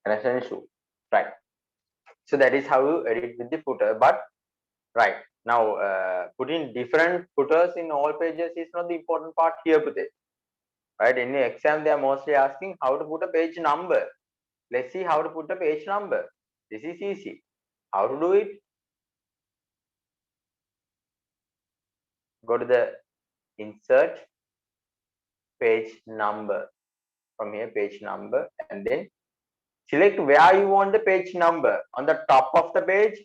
Understand issue, right? So that is how you edit with the footer. But right now, putting different footers in all pages is not the important part here, Pute. Right? In the exam, they are mostly asking how to put a page number. Let's see how to put a page number. This is easy. How to do it? Go to the insert page number. From here, page number, and then select where you want the page number. On the top of the page,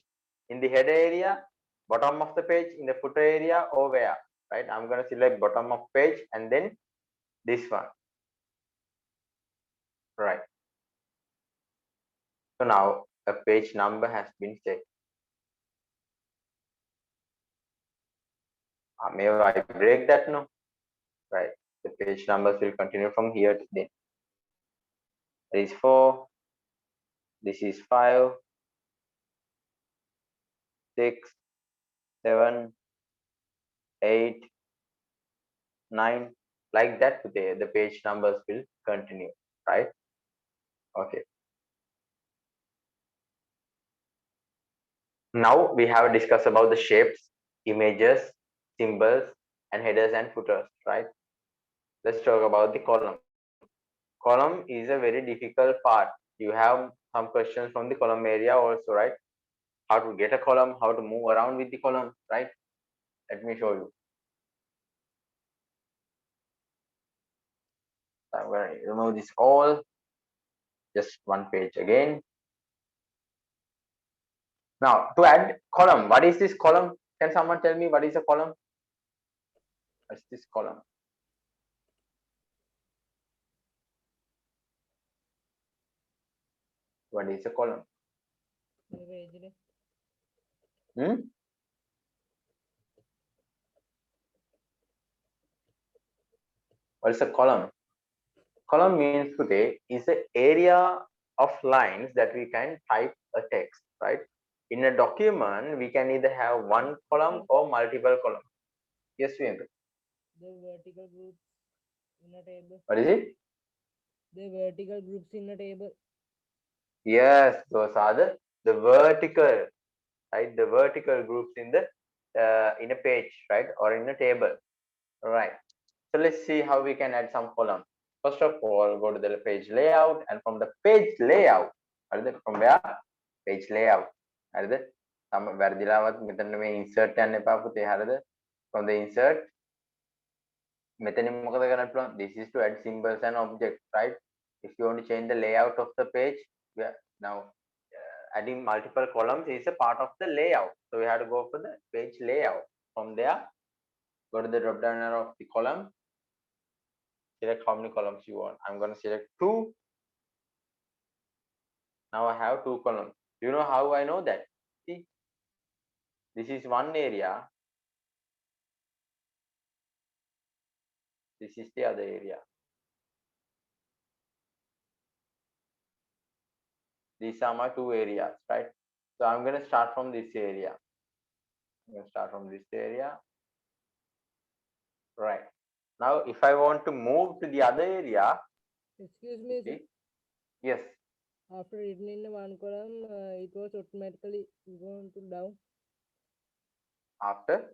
in the header area, bottom of the page, in the footer area, or where. Right? I'm going to select bottom of page and then this one. Right. So now a page number has been set. May I break that? No. Right. The page numbers will continue from here to then. This is 4. This is 5, 6, 7, 8, 9. Like that, the page numbers will continue. Right. Okay. Now we have discussed about the shapes, images, symbols, and headers and footers, right? Let's talk about the column. Column is a very difficult part. You have some questions from the column area also, right? How to get a column, how to move around with the column, right? Let me show you. I'm going to remove this all. Just one page again. Now, to add column, what is this column? Can someone tell me what is a column? What's this column? What is a column? What is a column? Column means today is an area of lines that we can type a text, right? In a document, we can either have one column or multiple columns. Yes, Vivek. The vertical groups in a table. What is it? The vertical groups in a table. Yes, those are the vertical, right? The vertical groups in a page, right, or in a table, right? So let's see how we can add some columns. First of all, go to the page layout, and from the page layout, from where? Page layout. වැරදිලාවත් මෙතන මේ insert යන්න එපා පුතේ හරිද? From the insert මෙතනින් මොකද කරන්න පුළුවන්? This is to add symbols and objects, right? If you want to change the layout of the page, now adding multiple columns is a part of the layout. So we have to go for the page layout. From there, go to the drop down arrow of the column. Select how many columns you want. I'm going to select 2. Now I have 2 columns. Do you know how I know that? See, this is one area. This is the other area. These are my 2 areas, right? So I'm going to start from this area. I'm going to start from this area. Right. Now, if I want to move to the other area. Excuse me, okay. Yes. After written in one column, it was automatically going to down. After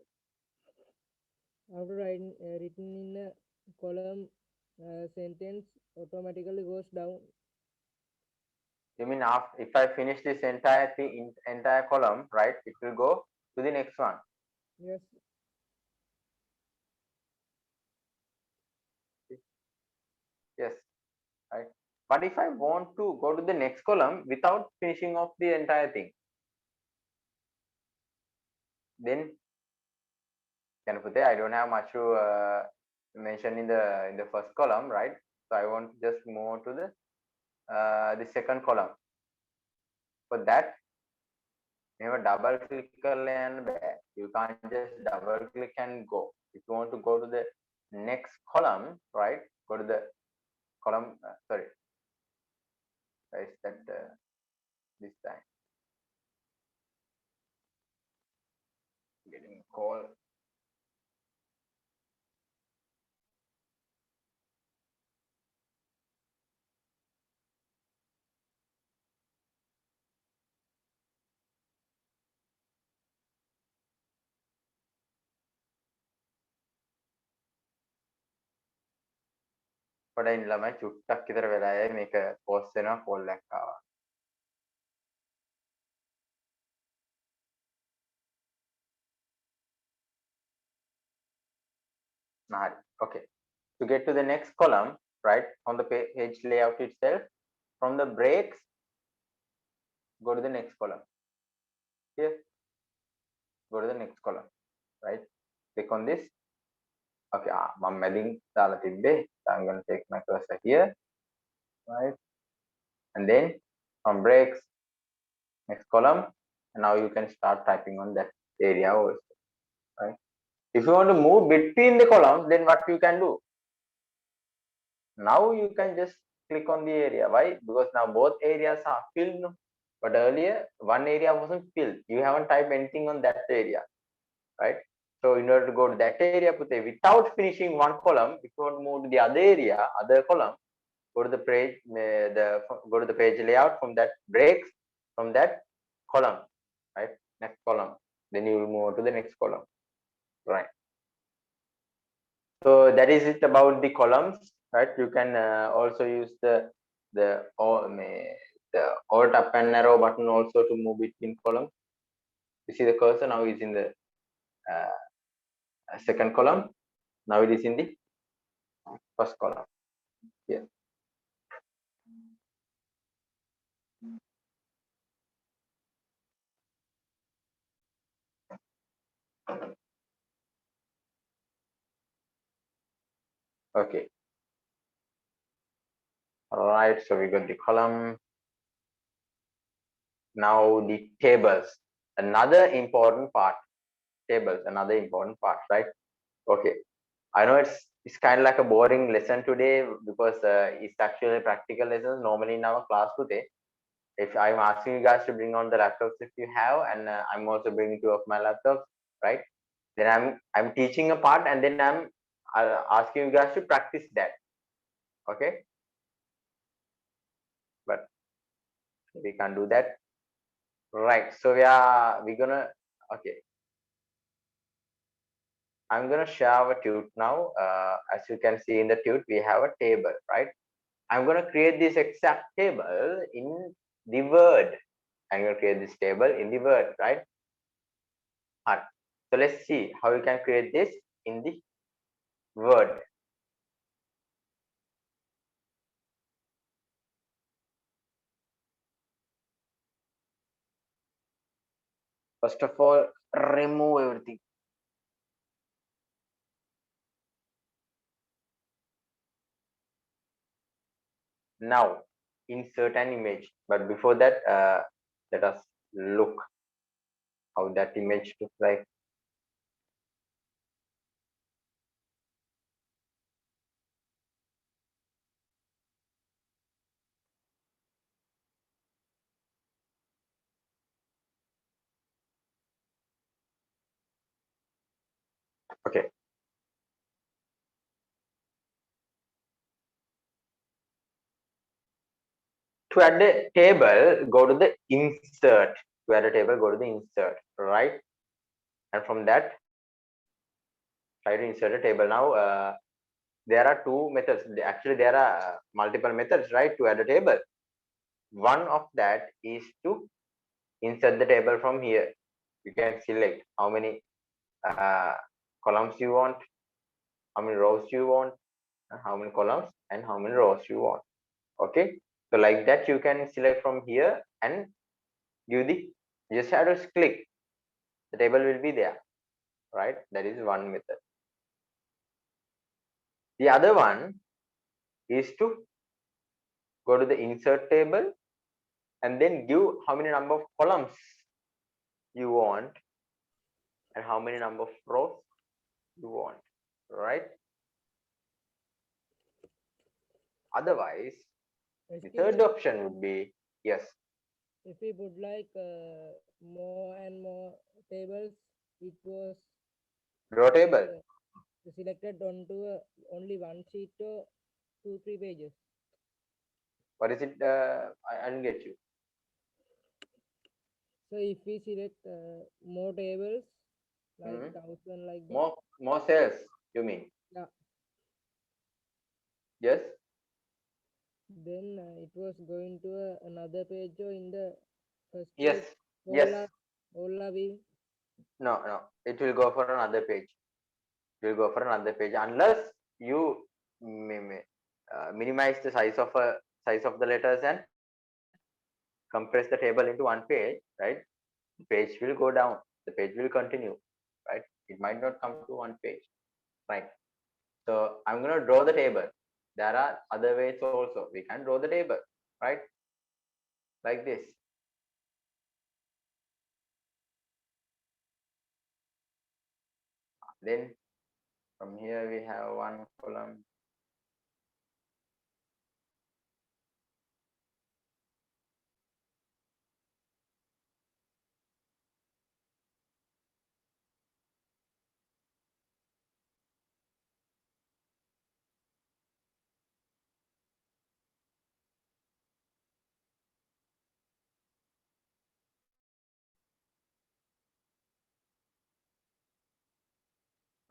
written in a column, sentence automatically goes down. You mean after, if I finish this entire thing, entire column, right, it will go to the next one? Yes. Yes, right. But if I want to go to the next column without finishing off the entire thing, then I don't have much to mention in the first column, right? So I want to just move to the second column. For that, you have a double click and back. You can't just double click and go. If you want to go to the next column, right? Go to the column. Sorry, where is that? This time getting a call. පොඩ්ඩක් ඉන්න ළමයි චුට්ටක් විතර වෙලාවයි මේක post වෙනවා call එකක් ආවා. හරි. Okay. To get to the next column, right, on the page layout itself, from the breaks, go to the next column. Here, go to the next column, right? Click on this. Okay, මම මැදින් දාලා තිබ්බේ. So I'm going to take my cursor here, right? And then from breaks, next column, and now you can start typing on that area also, right? If you want to move between the columns, then what you can do? Now you can just click on the area. Why? Because now both areas are filled. No? But earlier, one area wasn't filled. You haven't typed anything on that area, right? So in order to go to that area, without finishing one column, if you want to move to the other area, other column, go to the page, go to the page layout. From that breaks, from that column, right? Next column. Then you will move to the next column, right? So that is it about the columns, right? You can also use the alt up and arrow button also to move between columns. You see the cursor now is in the second column. Now it is in the first column. Here. Okay. All right. So we got the column. Now the tables. Another important part. Tables. Another important part, right? Okay. I know it's kind of like a boring lesson today because it's actually practical lessons normally in our class today. If I'm asking you guys to bring on the laptops if you have, and I'm also bringing two of my laptops, right? Then I'm teaching a part, and then I'm asking you guys to practice that. Okay, but we can't do that, right? So we're gonna okay. I'm gonna share our tute now. As you can see in the tute, we have a table, right? I'm gonna create this exact table in the Word. I'm gonna create this table in the Word, right? All right. So let's see how you can create this in the Word. First of all, remove everything. Now insert an image, but before that, let us look how that image looks like. Okay. To add the table, go to the insert. To add a table, go to the insert, right? And from that, try to insert a table. Now, there are two methods. Actually, there are multiple methods, right, to add a table. One of that is to insert the table from here. You can select how many columns you want, how many rows you want, how many columns and how many rows you want. Okay, so like that you can select from here and give the, you just have to click, the table will be there, right? That is one method. The other one is to go to the insert table and then give how many number of columns you want and how many number of rows you want, right? Otherwise, the third option would be, yes. If we put like more and more tables, it was Draw table. Selected onto only one sheet or 2-3 pages. What is it? I didn't get you. So if we select more tables, like 1,000 like that. More cells, you mean? Yeah. Yes. Then it was going to another page or in the first Yes, page. yes. All are we? No, it will go for another page. It will go for another page unless you minimize the size of the letters and compress the table into one page, right? The page will go down. The page will continue, right? It might not come to one page, right? So I'm gonna draw the table. There are other ways also. We can draw the table, right? Like this. Then from here we have one column.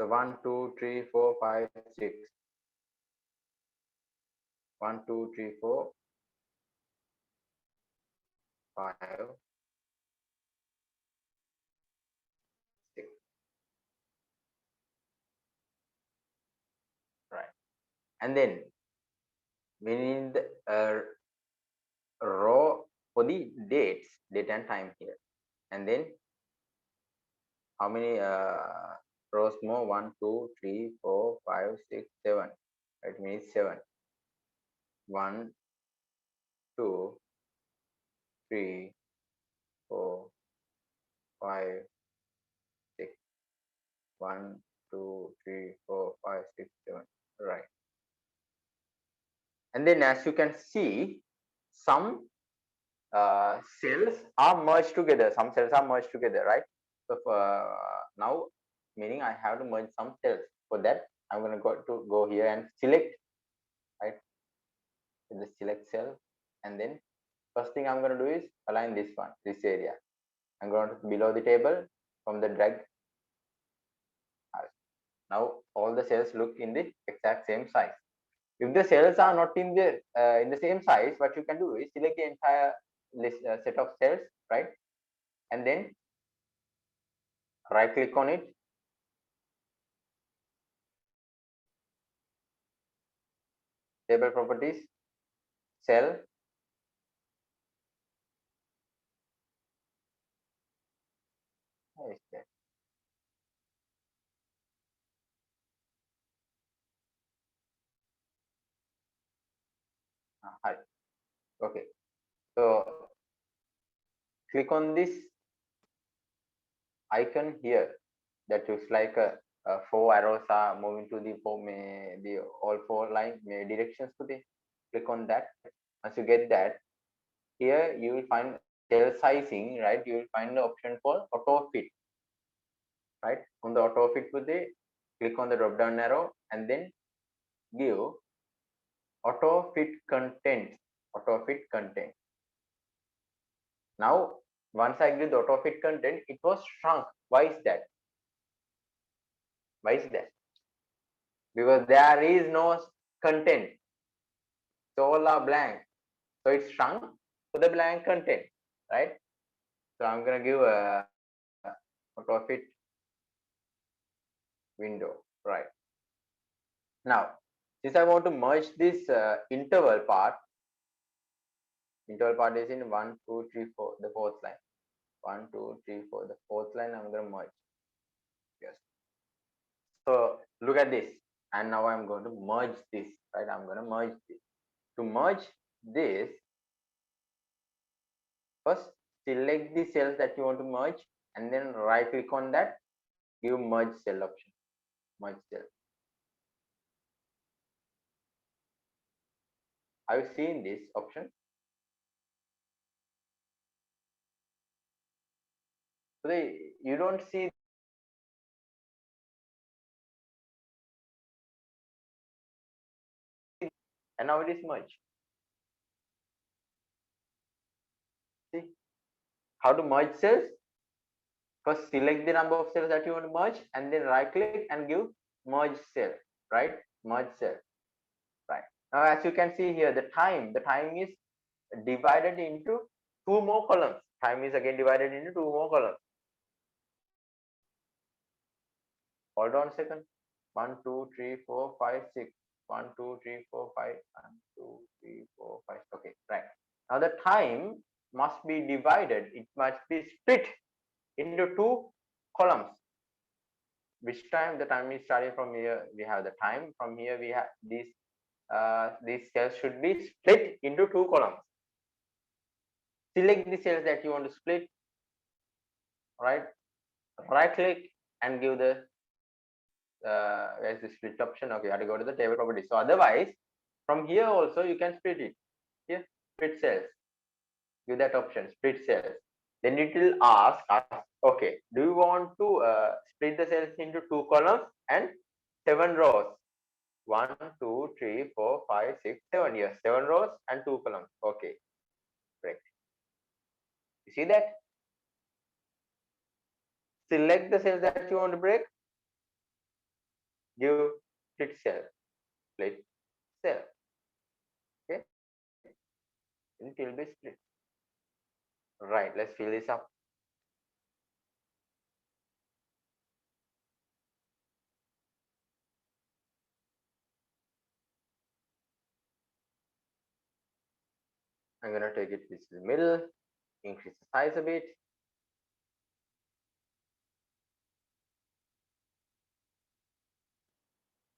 So 1, 2, 3, 4, 5, 6. 1, 2, 3, 4, 5, 6. Right. And then we need a row for the dates, date and time here. And then how many rows more? 1, 2, 3, 4, 5, 6, 7. It means 7. 1, 2, 3, 4, 5, 6. 1, 2, 3, 4, 5, 6, 7. Right. And then as you can see, some cells are merged together. Some cells are merged together, right? So now, meaning I have to merge some cells. For that, I'm going to go here and select, right? The select cell, and then first thing I'm going to do is align this one, this area. I'm going to below the table from the drag. Now all the cells look in the exact same size. If the cells are not in the same size, what you can do is select the entire list set of cells, right? And then right click on it, table properties, cell, where is that? Hi. Okay, so click on this icon here that looks like four arrows are moving to the all four line directions to the, click on that. Once you get that, here you will find cell sizing, right? You will find the option called auto fit, right? On the auto fit with the, click on the drop down arrow and then give auto fit content, auto fit content. Now once I give the auto fit content, it was shrunk. Why is that? Why is that? Because there is no content, so all are blank, so it's shrunk to the blank content, right? So I'm gonna give a auto fit window, right? Now since I want to merge this interval part is in 1, 2, 3, 4, the fourth line. 1, 2, 3, 4, the fourth line I'm gonna merge. Yes. So look at this, and now I'm going to merge this, right? I'm going to merge this. To merge this, first select the cells that you want to merge, and then right click on that, give merge cell option, merge cell. Have you seen this option? So you don't see, and now it is merged. See how to merge cells? First select the number of cells that you want to merge, and then right click and give merge cell, right? Merge cell, right? Now, as you can see here, the time is divided into two more columns. Time is again divided into two more columns. Hold on a second. 1, 2, 3, 4, 5, 6. 1, 2, 3, 4, 5. 1, 2, 3, 4, 5. Okay, right. Now the time must be divided. It must be split into two columns. Which time? The time is starting from here. We have the time. From here we have these cells should be split into two columns. Select the cells that you want to split. Right click and give the where's the split option. Okay, you have to go to the table properties. So otherwise from here also you can split it here. Split cells, give that option, split cells. Then it will ask us, okay, do you want to split the cells into two columns and 7 rows? 1, 2, 3, 4, 5, 6, 7. Yes, 7 rows and 2 columns. Okay, great. You see that? Select the cells that you want to break, give split cell, split cell. Okay, it will be split. Right, let's fill this up. I'm gonna take it this is the middle, increase the size a bit.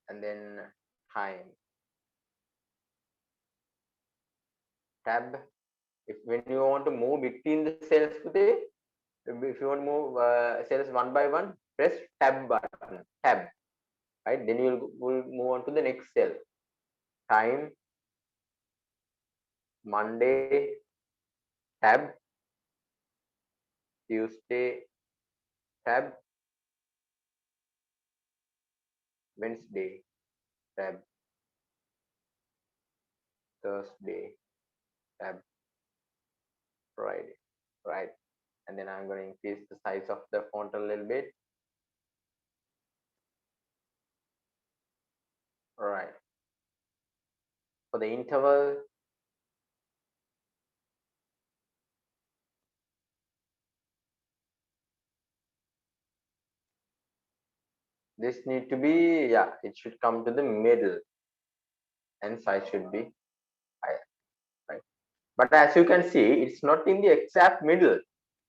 And then time. Tab. If when you want to move between the cells today, if you want to move cells one by one, press tab button. Tab. Right? Then you will move on to the next cell. Time. Monday. Tab. Tuesday. Tab. Wednesday. Tab. Thursday. Tab. Friday. Right. And then I'm going to increase the size of the font a little bit. All right. For the interval, this need to be, yeah, it should come to the middle and size should be higher, right? But as you can see, it's not in the exact middle.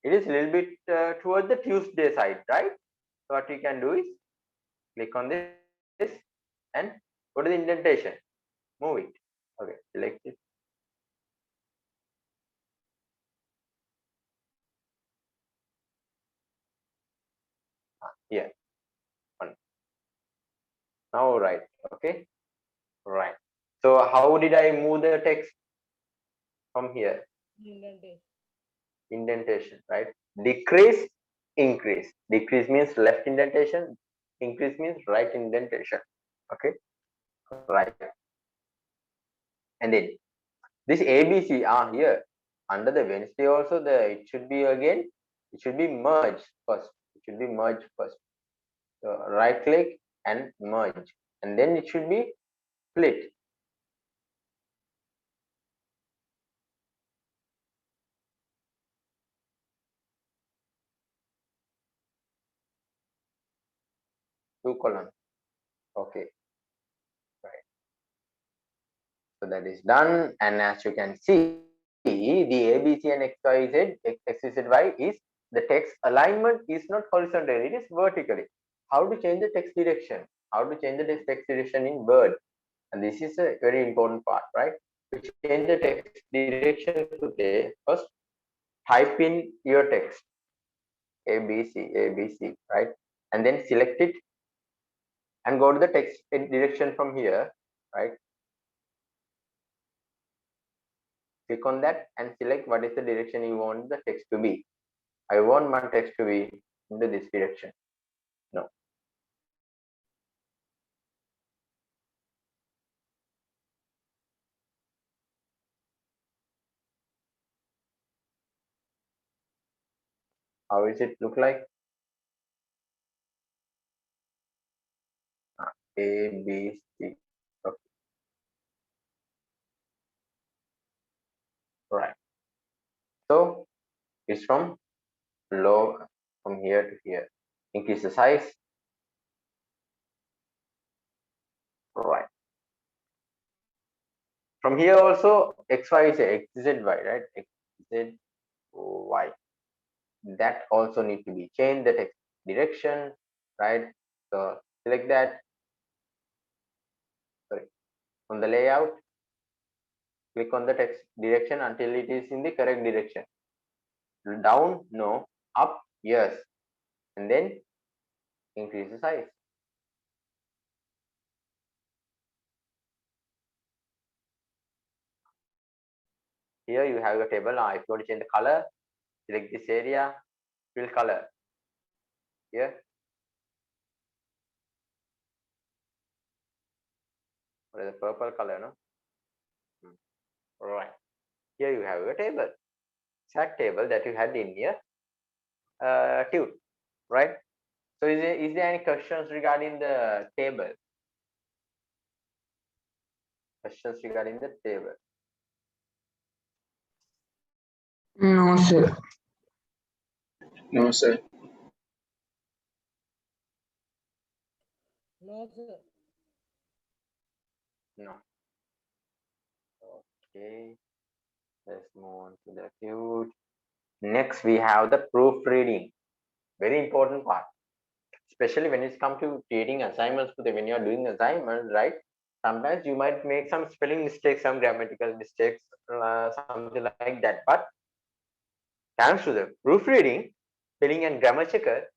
It is a little bit towards the Tuesday side, right? So what you can do is click on this and go to the indentation, move it. Okay, select it. Here, one. Now, right, okay, right. So how did I move the text from here? Indentation, right? Decrease, increase. Decrease means left indentation, increase means right indentation. Okay, right. And then this ABC here under the Wednesday also it should be again, it should be merged first. It should be merged first. So right click and merge, and then it should be split. Two columns. Okay, right. So that is done, and as you can see, the ABC and XYZ, XYZ is the text alignment is not horizontal, it is vertically. How to change the text direction? How to change the text direction in Word? And this is a very important part, right? To change the text direction today, first type in your text ABC, right? And then select it and go to the text direction from here, right? Click on that and select what is the direction you want the text to be. I want my text to be into this direction. No. How is it look like? A, B, C. Okay. right? So it's from low, from here to here. Increase the size, right? From here also xy is xzy, right? Xzy, that also need to be changed, the text direction, right? So select that, sorry, from the layout, click on the text direction until it is in the correct direction. Down, no. Up, yes. And then increase the size. Here you have a table. Now, if you want to change the color, select this area, fill color. Here, what is the purple color, no? Right. Here you have a table. Exact table that you had in here, tube, right? So is there any questions regarding the table? Questions regarding the table? No, sir. No, sir. No, sir. No. Okay. Let's move on to the cute. Next, we have the proofreading. Very important part, especially when it's come to creating assignments. When you are doing assignments, right? Sometimes you might make some spelling mistakes, some grammatical mistakes, something like that. But thanks to the proofreading, spelling and grammar checker,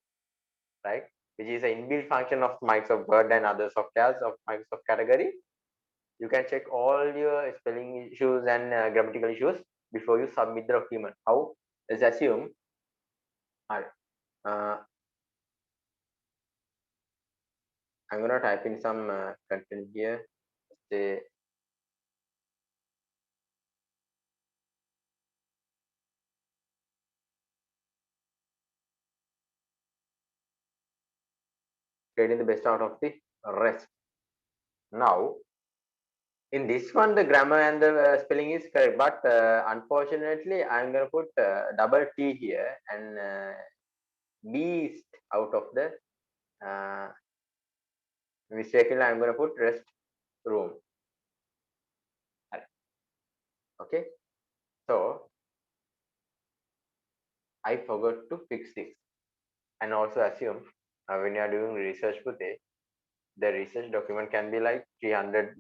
right, which is an inbuilt function of Microsoft Word and other softwares of Microsoft category, you can check all your spelling issues and grammatical issues before you submit the document. How? Let's assume, uh, I'm gonna type in some content here. Say getting the best out of the rest. Now, in this one, the grammar and the spelling is correct, but unfortunately, I'm gonna put double T here and beast out of the mistakenly. I'm gonna put rest room. Okay, so I forgot to fix this, and also assume when you are doing research today, the research document can be like 300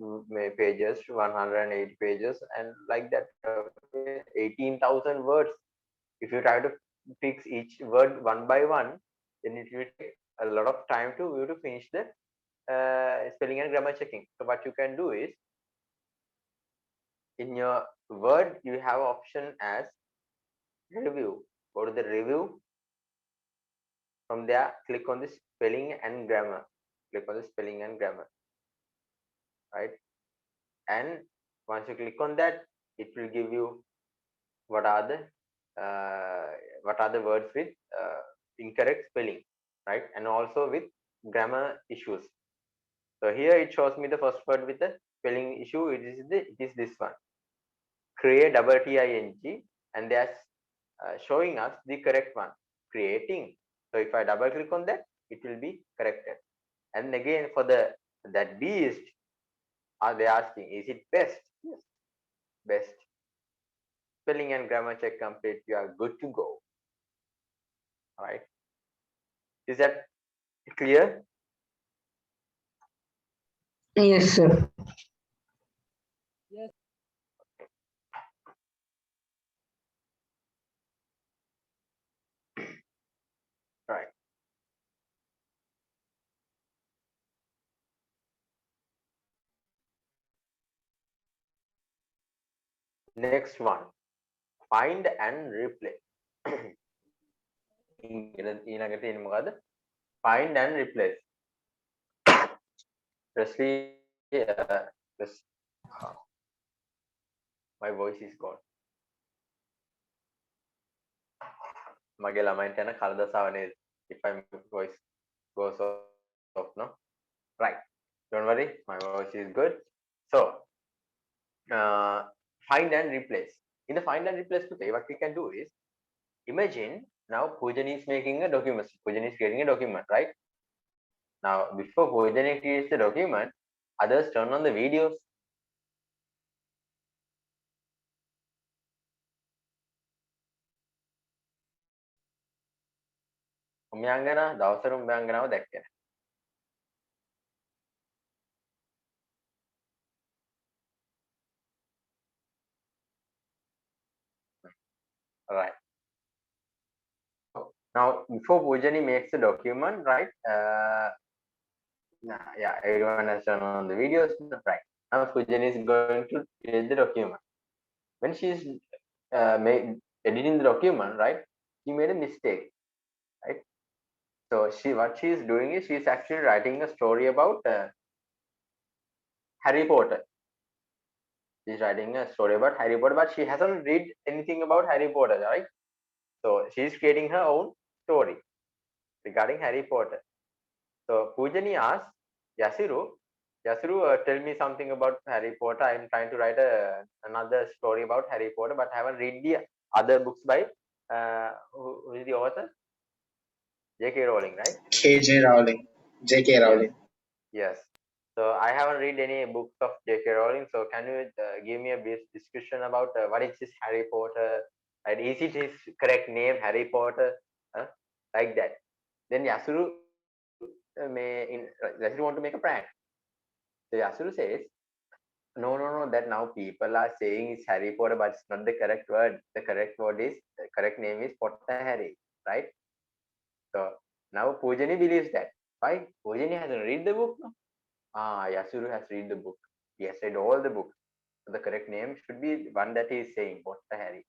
pages, 180 pages, and like that, 18,000 words. If you try to fix each word one by one, then it will take a lot of time to you to finish the spelling and grammar checking. So what you can do is, in your Word, you have option as review. Go to the review. From there, click on the spelling and grammar. Click on the spelling and grammar, right? And once you click on that, it will give you what are the words with incorrect spelling, right? And also with grammar issues. So here it shows me the first word with the spelling issue. It is this one. Create double ting, and they are showing us the correct one. Creating. So if I double click on that, it will be corrected. And again, for that beast, are they asking, is it best? Yes, best. Spelling and grammar check complete. You are good to go. All right. Is that clear? Yes, sir. Yes. Right. Next one, find and replace. Find and replace. Firstly, just, my voice is gone. මගේ ළමයින්ට යන කලදසාව නේද? If my voice goes off, no? Right. Don't worry, my voice is good. So, find and replace. In the find and replace today, what we can do is, imagine now Pujani is making a document. Pujani is creating a document, right? Now, before Pujani creates the document, others turn on the videos. උඹයන්ගන දවසර උඹයන්ගනාව දැක්කේ නැහැ. Right. Now, before Pujani makes the document, right? Yeah, everyone has turned on the videos, right? Now Pujani is going to create the document. When she's editing the document, right? She made a mistake, right? So what she is doing is she's actually writing a story about Harry Potter. She's writing a story about Harry Potter, but she hasn't read anything about Harry Potter, right? So she's creating her own story regarding Harry Potter. So Pujani asks Yasiru, tell me something about Harry Potter. I'm trying to write another story about Harry Potter, but I haven't read the other books by who is the author? J.K. Rowling, right? KJ Rowling. JK Rowling. Yes. So I haven't read any books of J.K. Rowling. So can you give me a brief discussion about what is this Harry Potter? And is it his correct name, Harry Potter? Like that. Then Yasuru Yasuru want to make a prank. So Yasuru says, no, that now people are saying it's Harry Potter, but it's not the correct word. The correct name is Potter Harry, right? So now Pujani believes that. Why? Pujani hasn't read the book, no? Yasuru has read the book. He has read all the books. So the correct name should be one that he is saying, Potter Harry.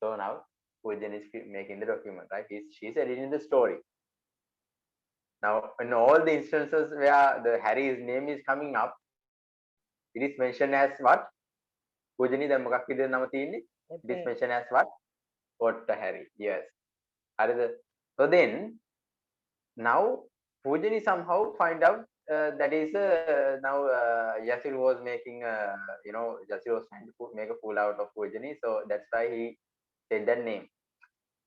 So now Pujani is making the document, right? She's editing the story. Now, in all the instances where the Harry's name is coming up, it is mentioned as what? Pujani දැන් මොකක් විදිහට නම තියෙන්නේ? It is mentioned as what? Potter Harry. Yes. So then now Pujani somehow find out that is now Yasir was making Yasir was trying to make a fool out of Pujani, so that's why he said that name.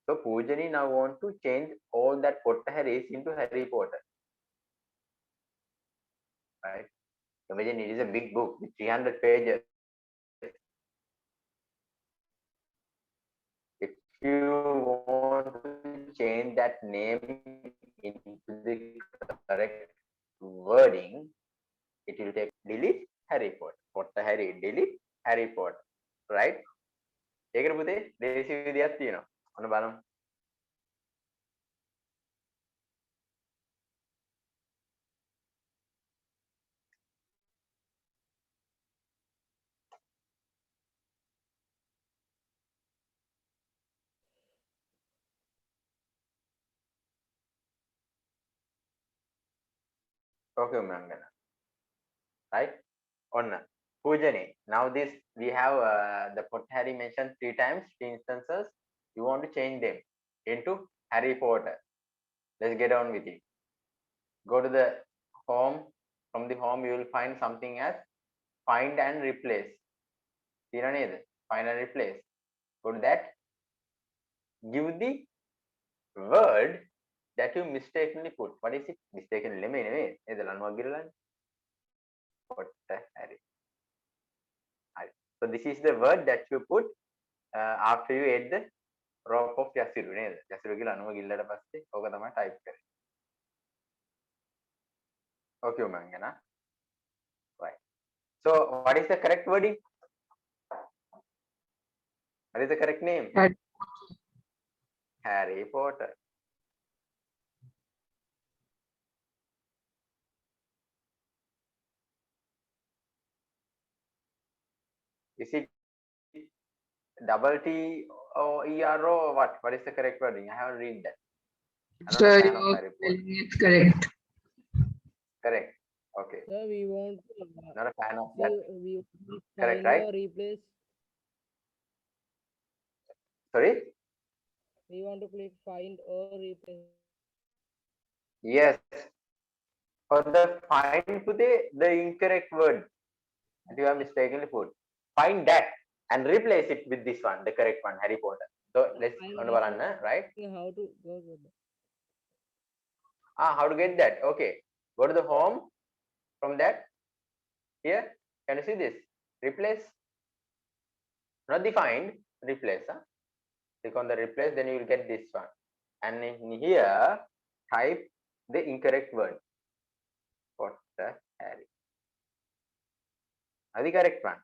So Pujani now want to change all that Potter Harrys into Harry Potter, right? Imagine it is a big book with 300 pages. If you want to change that name into the correct wording, it will take delete Harry Potter. Potter Harry, delete Harry Potter. Right? ඒකට පුතේ දේශීය විදියක් තියෙනවා. ඔන්න බලමු. Okay, Mangana. Right? On Pujani. Now this we have the Potter Harry mentioned 3 times, 3 instances. You want to change them into Harry Potter. Let's get on with it. Go to the home. From the home, you will find something as find and replace. Find and replace. Go to that. Give the word that you mistakenly put. What is it? Mistakenly. So this is the word that you put after you add the rope of Yasiru. Yasiru gila anuwa gillata passe oka thamai type kare. Okay, Mangana. Right. So what is the correct wording? What is the correct name? Harry Potter. Is it double T or ER or what? What is the correct wording? I haven't read that. Sir, you're telling it correct. Correct. Okay. Sir, we want Not a fan of that. we Correct, find right? or replace. Sorry? We want to click find or replace. Yes. For the find, put the incorrect word that you have mistakenly put. Find that. and replace it with this one, the correct one, Harry Potter. So let's right? How to go to that? How to get that? Okay, go to the home. From that, here, can you see this? Replace, not the find, replace. Click on the replace, then you will get this one. And in here, type the incorrect word. Potter, Harry. Are the correct one?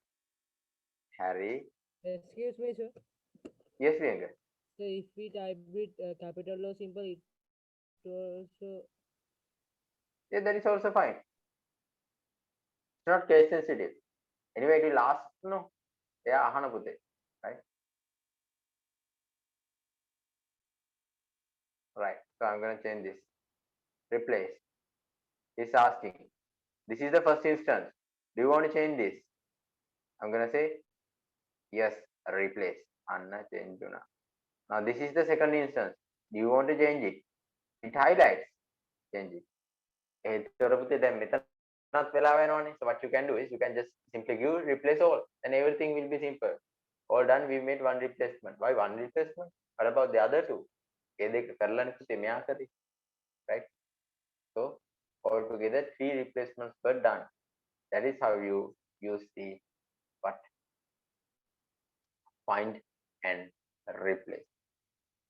Harry. Excuse me, sir. Yes, Priyanka. So if we type with capital or simple, it also. Yeah, that is also fine. It's not case sensitive. Anyway, it will ask, no. Yeah, ahana putte, right? Right. So I'm going to change this. Replace. It's asking. This is the first instance. Do you want to change this? I'm going to say yes, replace. Anna change. Now this is the second instance. Do you want to change it? It highlights. Change it. So what you can do is you can just simply give replace all and everything will be simple. All done, we made one replacement. Why one replacement? What about the other two? Right? So altogether 3 replacements were done. That is how you use the what? Find and replace.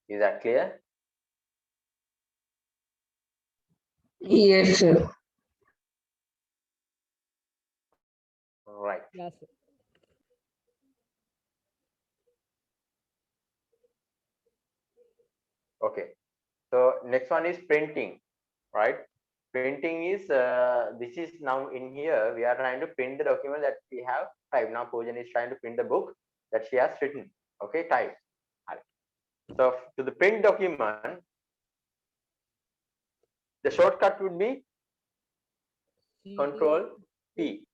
Is that clear? Yes, sir. Right. Yes, sir. Okay. So next one is printing, right? Printing is this is now in here we are trying to print the document that we have typed. Now Poojan is trying to print the book that she has written. Okay, type. So to the print document, the shortcut would be Control P.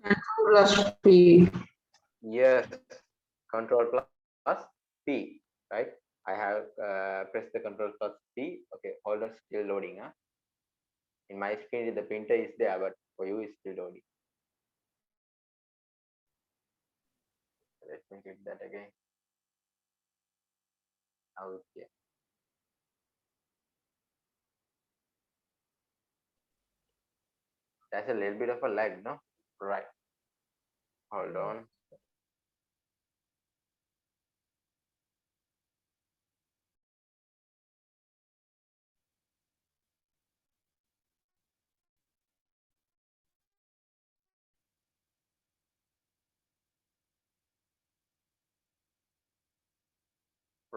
Control plus P. Yes, Control plus P. Right. I have pressed the Control plus P. Okay, hold on, still loading. In my screen, the printer is there, but for you, it's still loading. Let me hit that again. Okay. That's a little bit of a lag, no? Right. Hold on.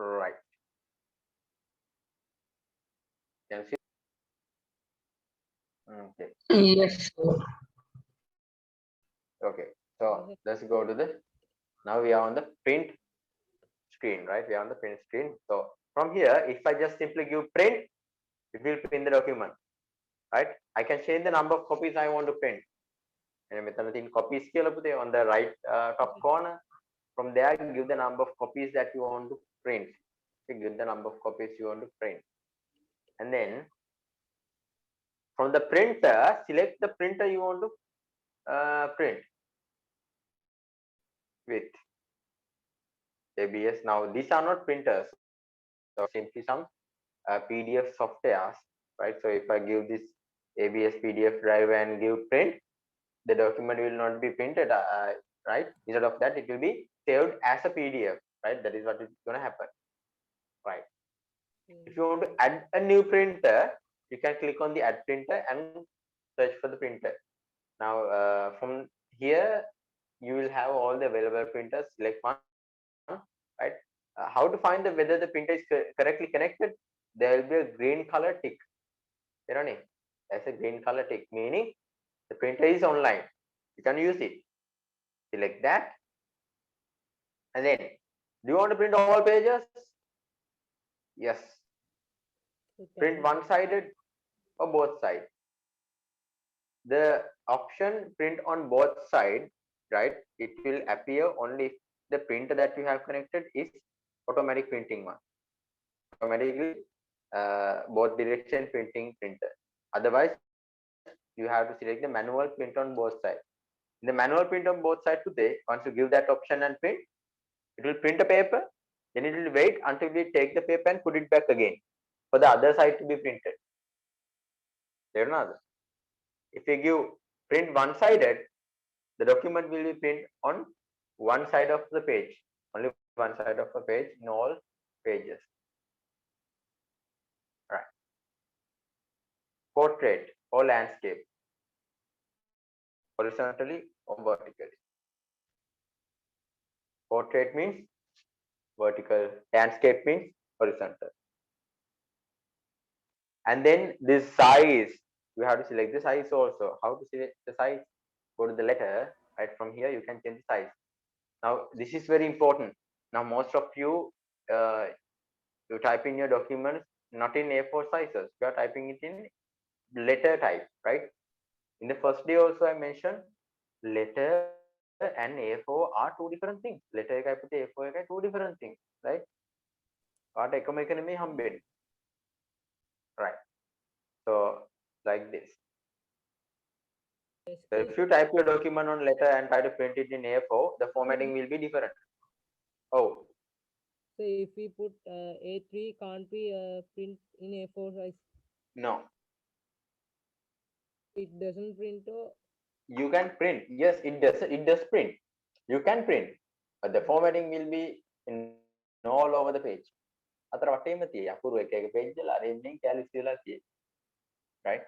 Right. Can you see? Okay. Yes, sir. Okay. So let's go to the. Now we are on the print screen, right? We are on the print screen. So from here, if I just simply give print, it will print the document, right? I can change the number of copies I want to print. And with copies on the right top corner. From there, give the number of copies that you want to print. Okay, give the number of copies you want to print. And then from the printer, select the printer you want to print with. ABS. Now these are not printers, so simply some PDF softwares, right? So if I give this ABS PDF drive and give print, the document will not be printed, right? Instead of that, it will be saved as a PDF, right? That is what is going to happen, right? If you want to add a new printer, you can click on the add printer and search for the printer. Now from here, you will have all the available printers. Select one, right? How to find whether the printer is correctly connected? There will be a green color tick. There's a green color tick, meaning the printer is online. You can use it. Select that. And then, do you want to print all pages? Yes. Print one-sided or both sides. The option print on both sides, right? It will appear only if the printer that you have connected is automatic printing one. Automatically both direction printing printer. Otherwise, you have to select the manual print on both sides. In the manual print on both sides today, once you give that option and print, It will print a paper, then it will wait until we take the paper and put it back again for the other side to be printed. If we give print one-sided, the document will be printed on one side of the page, only one side of the page in all pages. Right. Portrait or landscape, horizontally or vertically. Portrait means vertical, landscape means horizontal. And then this size, we have to select the size also. How to select the size? Go to the letter, right? From here you can change the size. Now this is very important. Now most of you you type in your documents not in A4 sizes, you are typing it in letter type, right? In the first day also I mentioned letter and A4 are two different things. Letter එකයි පුතේ A4 එකයි two different things, right? කාට එකම එක නෙමෙයි හම්බෙන්නේ. Right. So like this. So if you type your document on letter and try to print it in A4, the formatting will be different. Oh. So if we put A3, can't we print in A4 size? No. It doesn't print or You can print. Yes, it does. It does print. You can print, but the formatting will be in all over the page. අතර වටේම තියෙයි. අකුරු එක එක page වල arranging calyx වෙලා තියෙයි. Right?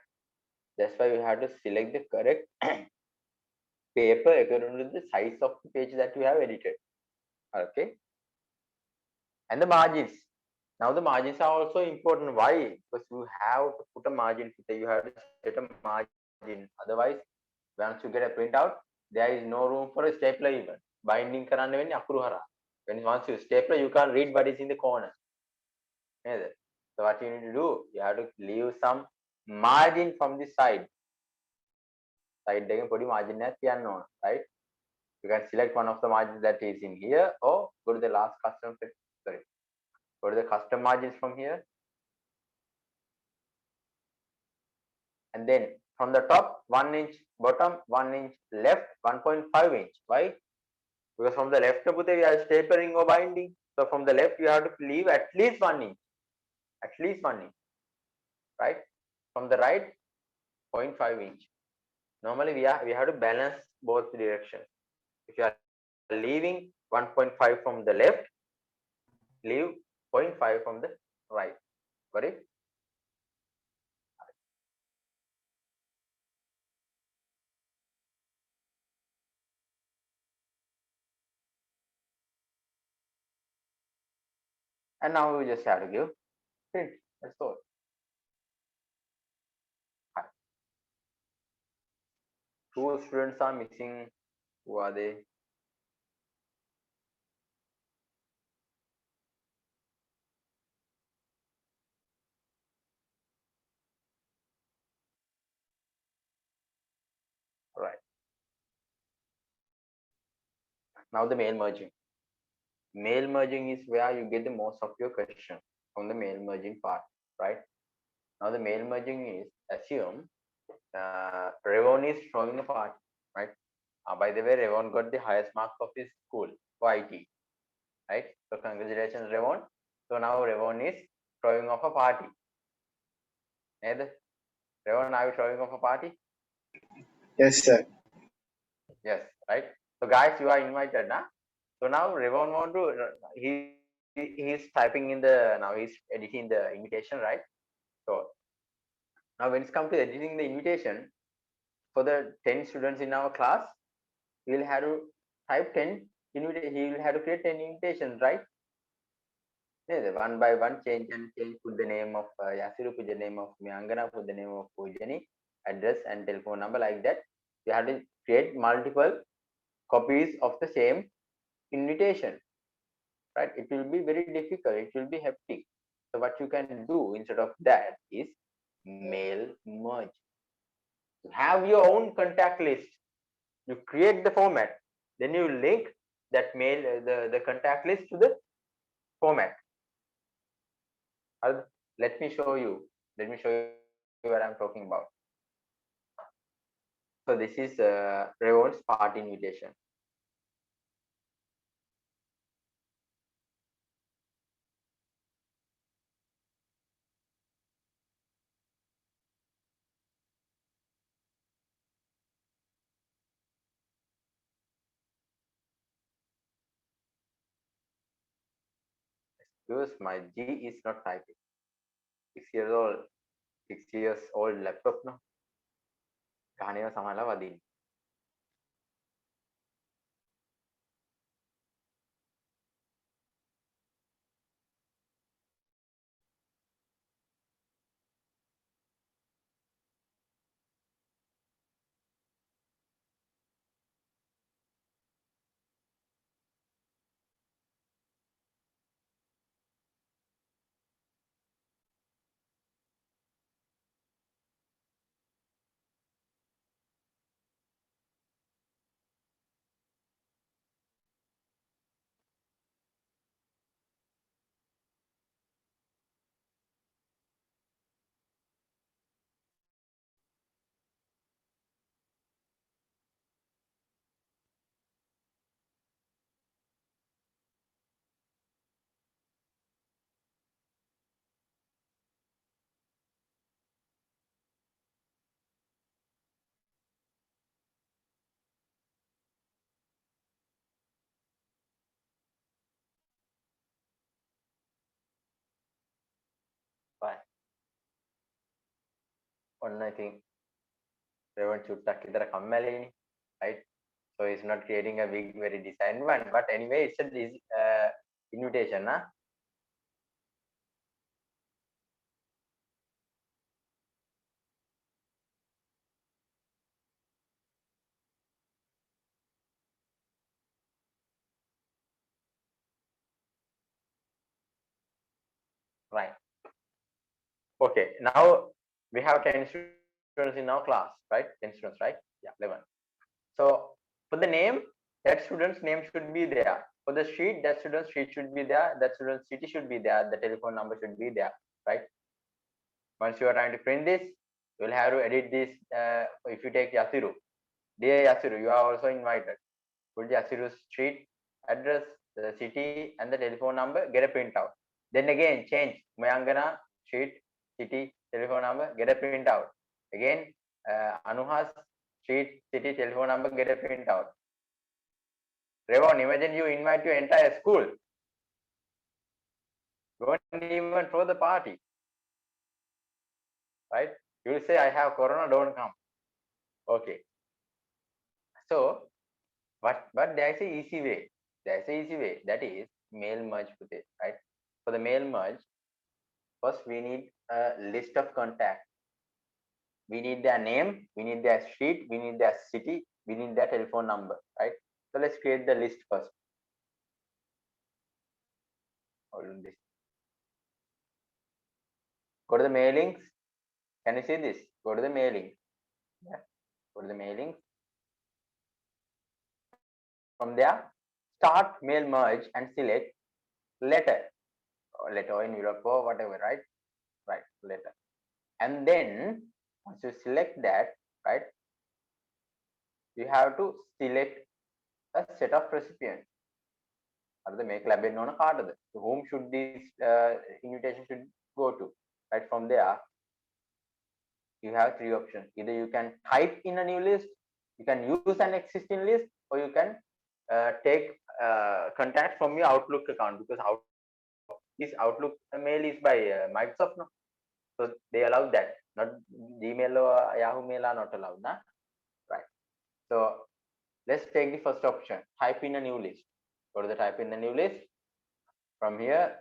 That's why you have to select the correct paper according to the size of the page that you have edited. Okay. And the margins. Now the margins are also important. Why? Because you have to put a margin. You have to set a margin. Otherwise, once you get a printout, there is no room for a stapler even. Binding කරන්න වෙන්නේ අකුරු හරහා. When once you stapler, you can't read what is in the corner. So what you need to do, you have to leave some margin from the side. Side එකෙන් පොඩි margin එකක් තියන්න ඕන, right? You can select one of the margins that is in here, or go to the last custom. Sorry, go to the custom margins from here, and then from the top 1 inch, bottom 1 inch, left 1.5 inch. Why? Because from the left we are stapling or binding. So from the left you have to leave at least 1 inch. At least 1 inch. Right? From the right, 0.5 inch. Normally we have to balance both directions. If you are leaving 1.5 from the left, leave 0.5 from the right. Got it? And now we just have to give print. That's all. Two students are missing. Who are they? Right. Now the mail merging. Mail merging is where you get the most of your question from the mail merging part, right? Now the mail merging is, assume Revon is throwing a party, right? By the way, Revon got the highest mark of his school for IT, right? So congratulations, Revon. So now Revon is throwing off a party. Revon, are you throwing off a party? Yes, sir. Yes, right? So guys, you are invited now. So now Revon want to, he's typing in the, now he's editing the invitation, right? So now when it's come to editing the invitation, for the 10 students in our class, we will have to type 10 invitation. He will have to create 10 invitations, right? One by one, change, put the name of Yasiru, put the name of Myangana, put the name of Pujani, address and telephone number, like that. You have to create multiple copies of the same invitation, right? It will be very difficult. It will be hectic. So what you can do instead of that is mail merge. You have your own contact list. You create the format, then you link that mail, the contact list to the format. Let me show you. Let me show you what I'm talking about. So this is Revon's party invitation. because my G is not typing. 6 years old, 6 years old laptop no. ගහණේව සමහරලා වදින්න. Fine. ඔන්න I think Revan චුට්ටක් විතර කම්මැලිනේ, right? So it's not creating a big, very designed one. But anyway, it's a invitation, huh? Right. Okay. Now we have 10 students in our class, right? 10 students, right? Yeah, 11. So for the name, that student's name should be there. For the street, that student's street should be there. That student's city should be there. The telephone number should be there, right? Once you are trying to print this, you will have to edit this. If you take Yasiru, dear Yasiru, you are also invited. Put Yasiru's street address, the city, and the telephone number. Get a printout. Then again, change Mayangana street, city, telephone number. Get a printout. Again, Anuhas street, city, telephone number. Get a printout. Revon, imagine you invite your entire school. Don't even throw the party. Right? You will say, I have corona, don't come. Okay. So, but there is an easy way. There is an easy way. That is mail merge with it, right? For the mail merge, first we need a list of contacts. We need their name, we need their street, we need their city, we need their telephone number, right? So let's create the list first. Hold on this. Go to the mailings. Can you see this? Go to the mailings. Yeah. Go to the mailings. From there, start mail merge and select letter or in Europe or whatever, right? Right, letter. And then once you select that, right, you have to select a set of recipients. Make to whom should this invitation should go to, right? From there, you have three options. Either you can type in a new list, you can use an existing list, or you can take contact from your Outlook account, because this Outlook mail is by Microsoft, no? So they allow that. Not Gmail or Yahoo Mail are not allowed, nah? Right? So let's take the first option. Type in a new list. Go to the type in the new list. From here,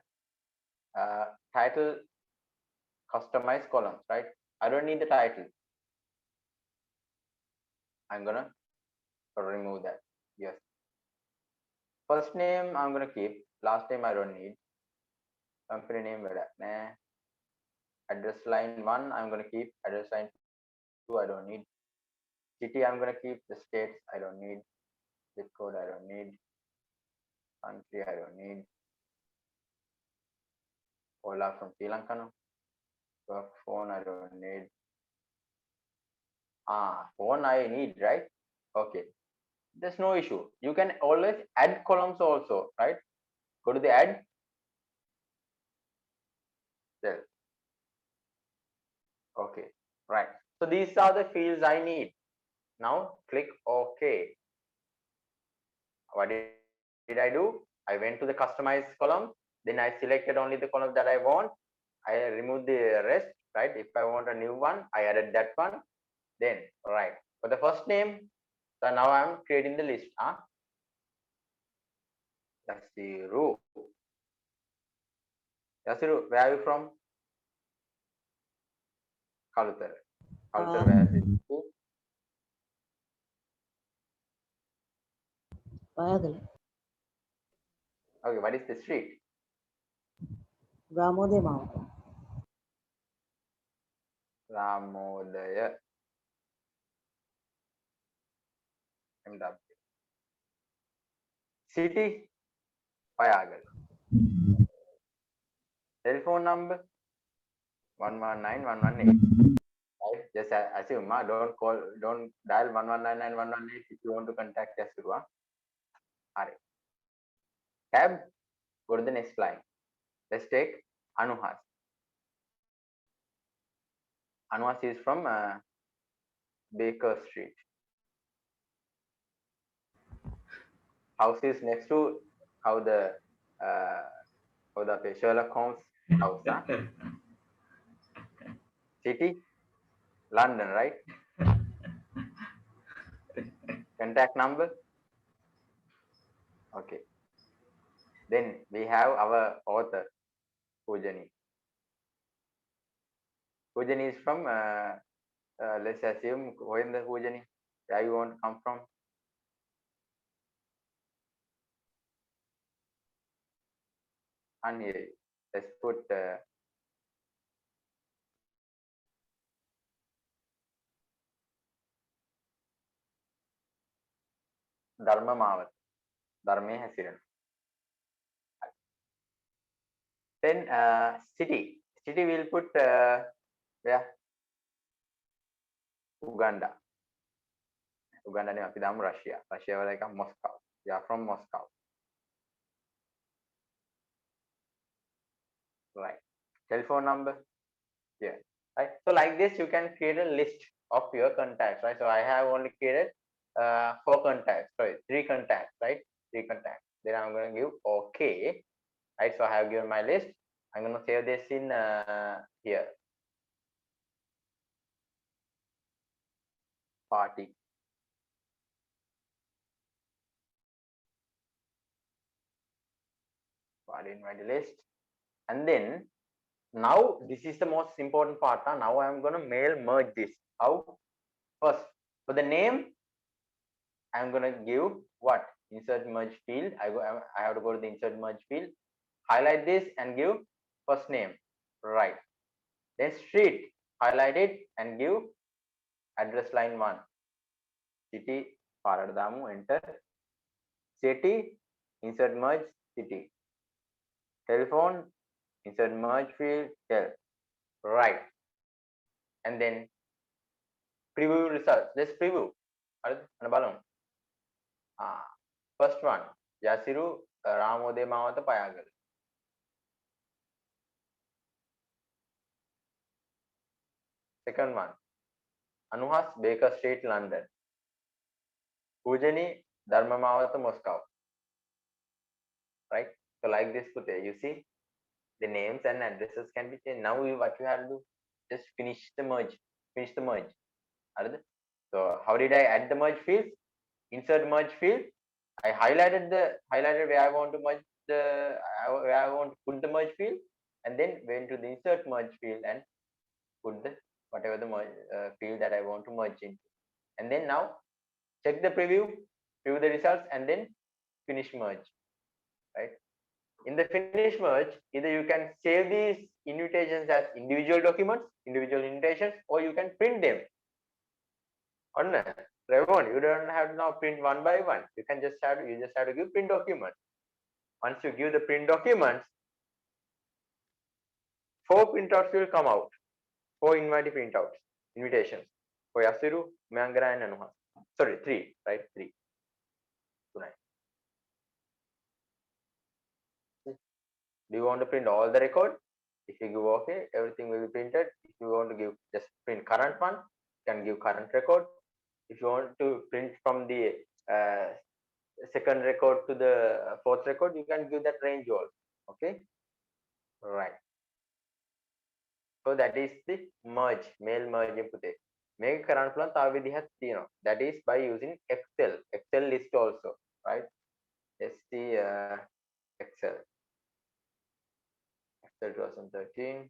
title, customize columns, right? I don't need the title. I'm gonna remove that. Yes. First name I'm gonna keep. Last name I don't need. Company name, nah. Address line 1 I'm gonna keep. Address line 2 I don't need. City I'm gonna keep. The states I don't need. Zip code I don't need. Country I don't need. Ola from Sri Lanka, no. Work phone I don't need. Phone I need, right? Okay. There's no issue. You can always add columns also, right? Go to the add cell. Okay, right. So these are the fields I need. Now click OK. What did I do? I went to the customize column. Then I selected only the column that I want. I remove the rest, right? If I want a new one, I added that one. Then, right, for the first name, so now I'm creating the list. Yasiru. Yasiru, where are you from? Kalutar. Kalutar, where is it? Payagala. Okay, what is the street? Ramode Mawata. Ramodaya. MW. City, Payagal. Telephone number 119118. Right? Just assume, don't dial 1199118 if you want to contact Yasiru. Alright. Tab, go to the next line. Let's take Anuhas. Anuhas is from Baker Street. House is next to how the Sherlock Holmes house. City, London, right? Contact number. Okay. Then we have our author, Pujani. Pujani is from, let's assume, where in the Pujani? Where you want to come from? And here, let's put Dharma Mavat. Dharme Hasiran. Then city. City we'll put where? Uganda. Uganda ne api damu Russia. Russia wala ekak Moscow. We are from Moscow. Right. Telephone number. Yeah. Right. So like this, you can create a list of your contacts. Right. So I have only created 4 contacts. Sorry, 3 contacts. Right. 3 contacts. Then I'm going to give OK. Right. So I have given my list. I'm going to save this in here. Party. Party invite list. And then now this is the most important part. Now I'm going to mail merge this. How? First, for the name, I'm going to give what? Insert merge field. I have to go to the insert merge field, highlight this and give first name. Right. Then street, highlight it and give address line 1. City, Paraddamu, enter. City, insert merge, city. Telephone, insert merge field, tel. Right. And then preview results. Let's preview. First one, Yasiru Ramode Mawata Payagal. Second one, Anuhas Baker Street, London. Pujani Dharma Mawata, Moscow. Right? So like this, you see the names and addresses can be changed. Now what you have to do, just finish the merge. So how did I add the merge field? Insert merge field. I highlighted where I want to merge where I want to put the merge field, and then went to the insert merge field and put the whatever the merge, field that I want to merge into. And then now check the preview the results, and then finish merge. Right? In the finish merge, either you can save these invitations as individual documents, individual invitations, or you can print them. On Revon, you don't have to now print one by one. You just have to give print documents. Once you give the print documents, 4 printouts will come out. 4 invitations for Yasiru, Mangara, and Anuha. Sorry, 3, right? 3. Tonight. Do you want to print all the record? If you give OK, everything will be printed. If you want to give just print current one, you can give current record. If you want to print from the second record to the 4th record, you can give that range also. Okay, right. So that is the merge, mail merge පුතේ. මේක කරන්න පුළුවන් තව විදිහක් තියෙනවා. That is by using Excel list also, right? ST Excel 2013.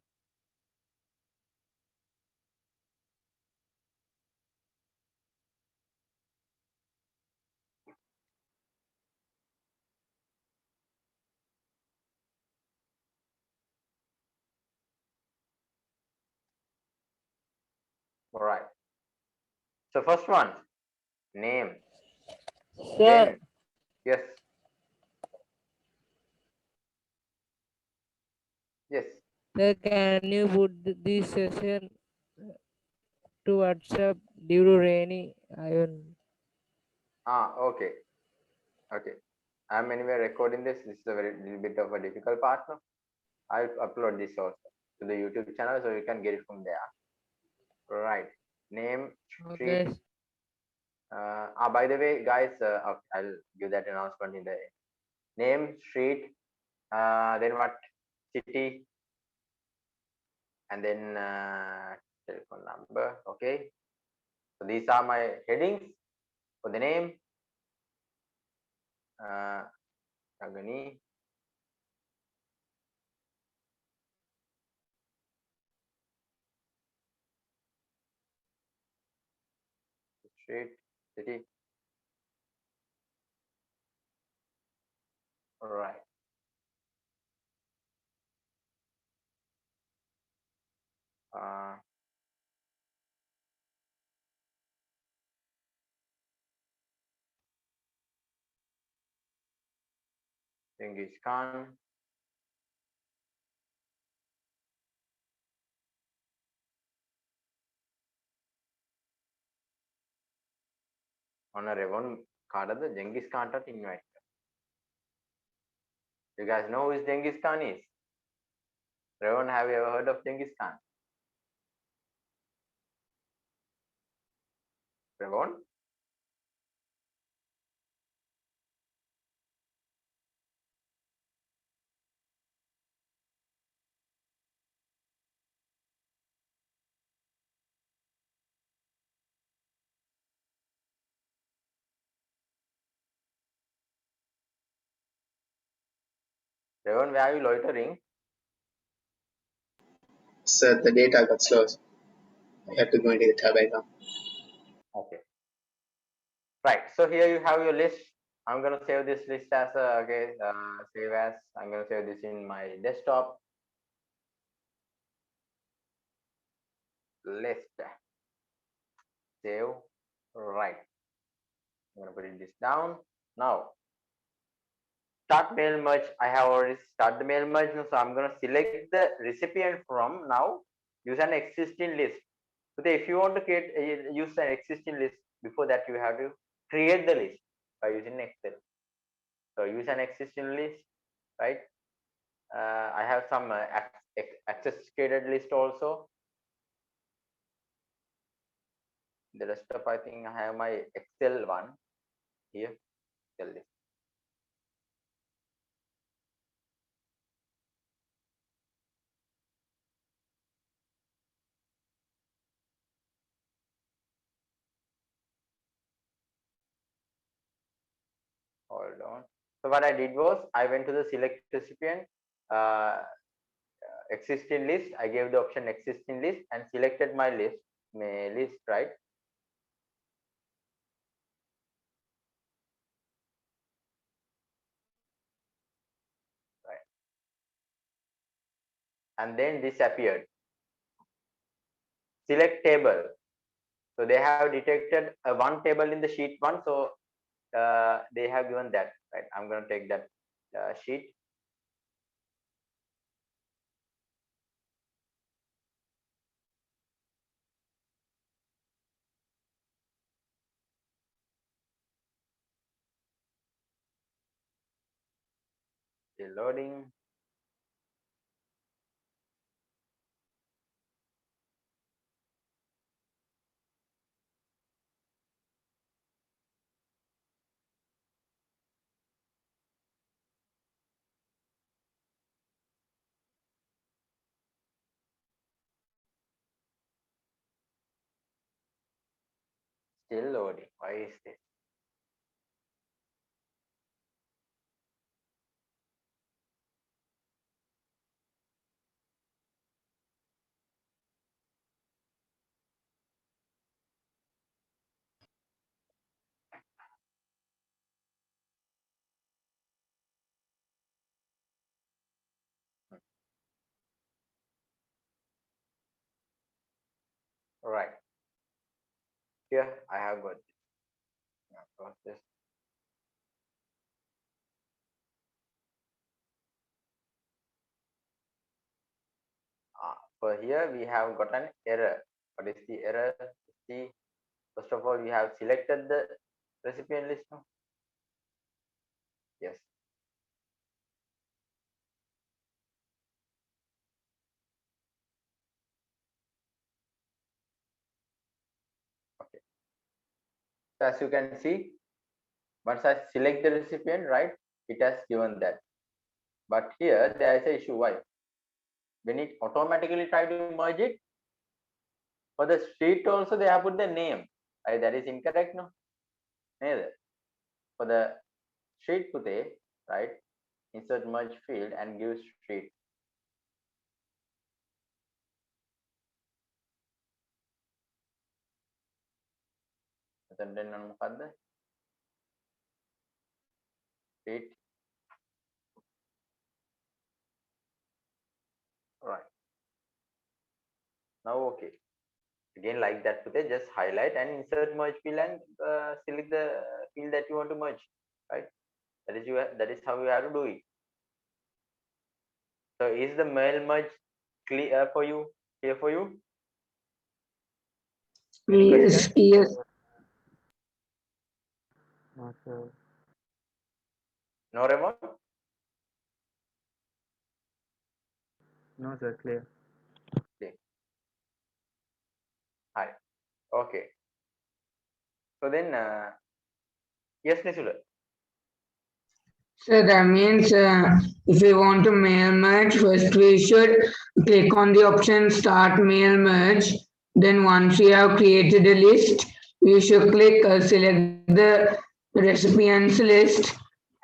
All right. So first one, name. Sir, Then yes, yes. sir, can you put this session to WhatsApp due to rainy? I will. Okay, okay. I'm anyway recording this. This is a very little bit of a difficult part now. I'll upload this also to the YouTube channel so you can get it from there. Right. Name, street. Okay. By the way, guys, okay, I'll give that announcement in the name, street, then what, city, and then telephone number. Okay. So these are my headings for the name. Agani. Street, city. All right. Genghis Khan. Honorable කාටද Genghis Khanට invite. You guys know who is Genghis Khan is? Ravon, have you ever heard of Genghis Khan? Ravon? Ravon, where are you loitering? Sir, the data got slow. I have to go into the tab icon. Okay. Right. So here you have your list. I'm going to save this list as a, okay, save as. I'm going to save this in my desktop list. Save. Right. I'm going to put this down. Now, start mail merge. I have already started the mail merge. So I'm going to select the recipient from now. Use an existing list. So if you want to create use an existing list, before that you have to create the list by using Excel. So use an existing list, right? I have some access created list also. The rest of I think I have my Excel one here. Excel list. Hold on. So what I did was I went to the select recipient existing list. I gave the option existing list and selected my list, right? Right. And then this appeared. Select table. So they have detected one table in the sheet one. So they have given that, right? I'm going to take that sheet. Still loading. Still loading. Why is this? All right. Here I have got this. I've got this. So here we have got an error. What is the error? See, first of all, we have selected the recipient list. No? Yes. Okay. So as you can see, once I select the recipient, right, it has given that. But here there is an issue. Why? When it automatically try to merge it, for the street also they have put the name. Right? That is incorrect, no? Neither. For the street put a, right, insert merge field and give street. Then street. Right. Now okay. Again, like that, put a just highlight and insert merge field and select the field that you want to merge. Right. That is that is how you have to do it. So is the mail merge clear for you? Clear for you? Any Yes, question? yes. No, sir. No, Ramon? No, sir. Clear. Okay. Hi. Okay. So then, yes, Nisula. So that means if we want to mail merge, first we should click on the option Start Mail Merge. Then once we have created a list, we should click select the recipients list,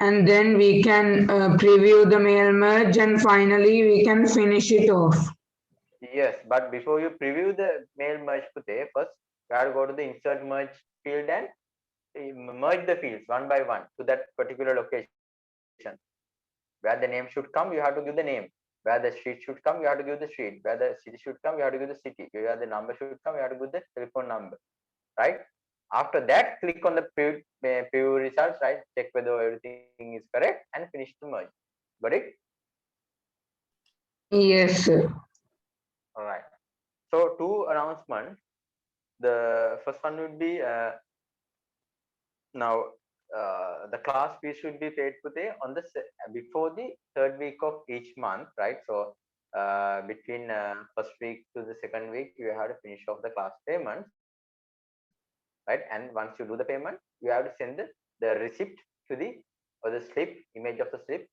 and then we can preview the mail merge, and finally we can finish it off. Yes, but before you preview the mail merge pute, first you have to go to the insert merge field and merge the fields one by one to that particular location. Where the name should come, you have to give the name. Where the street should come, you have to give the street. Where the city should come, you have to give the city. Where the number should come, you have to give the telephone number. Right? After that, click on the preview results, right? Check whether everything is correct and finish the merge. Got it? Yes, sir. All right. So two announcements. The first one would be now the class fee should be paid today on the before the third week of each month, right? So between first week to the second week, you have to finish off the class payments, right? And once you do the payment, you have to send the receipt to the or the slip image of the slip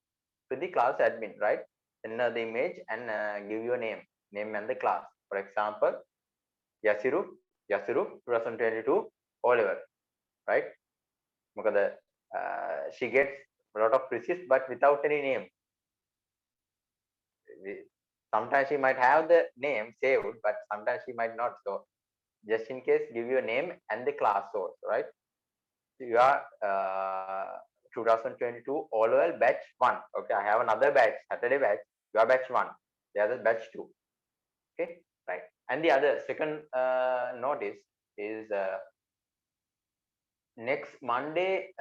to the class admin, right? Send the image and give your name and the class. For example, Yasiru 2022 O level, right? She gets a lot of receipts but without any name. Sometimes she might have the name saved, but sometimes she might not. So just in case, give your name and the class source, right? You are 2022 all level batch 1. Okay, I have another batch, Saturday batch. You are batch 1. The other batch 2. Okay, right. And the other second notice is next Monday.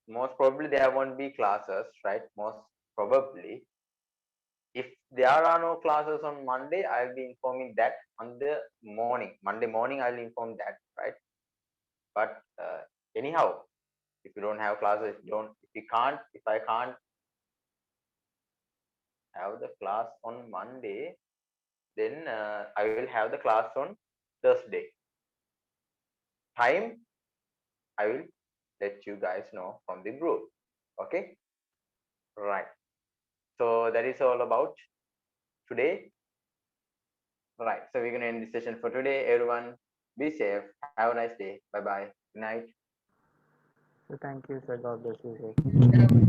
Most probably there won't be classes, right? Most probably. If there are no classes on Monday, I'll be informing that on the morning. Monday morning, I'll inform that, right? But anyhow, if you don't have classes, if I can't have the class on Monday, then I will have the class on Thursday. Time, I will let you guys know from the group. Okay, right. So that is all about today. Right. So we're gonna end the session for today. Everyone, Be safe. Have a nice day. Bye bye. Good night. So thank you, sir. God bless you, sir.